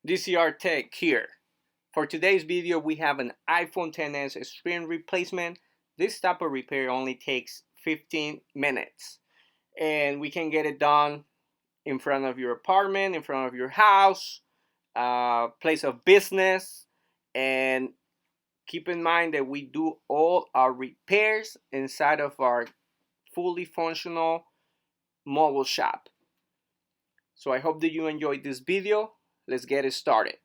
DcrTek here. For today's video, we have an iPhone XS screen replacement. This type of repair only takes 15 minutes. And we can get it done in front of your apartment, in front of your house, place of business. And keep in mind that we do all our repairs inside of our fully functional mobile shop. So I hope that you enjoyed this video. Let's get it started.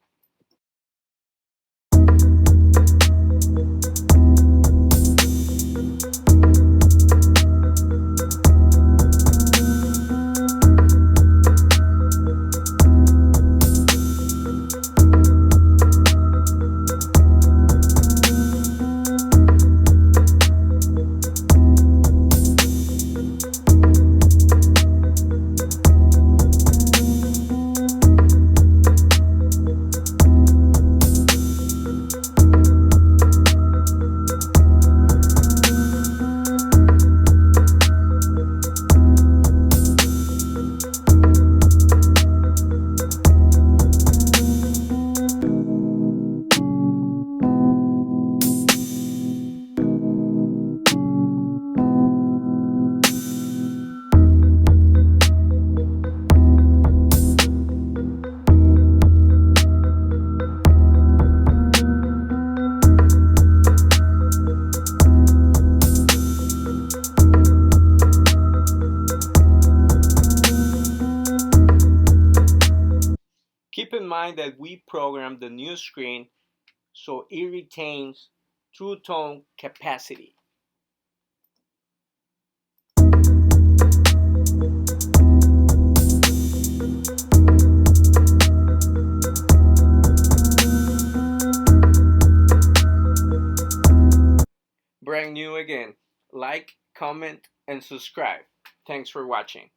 Keep in mind that we programmed the new screen so it retains true tone capacity. Brand new again. Like, comment, and subscribe. Thanks for watching.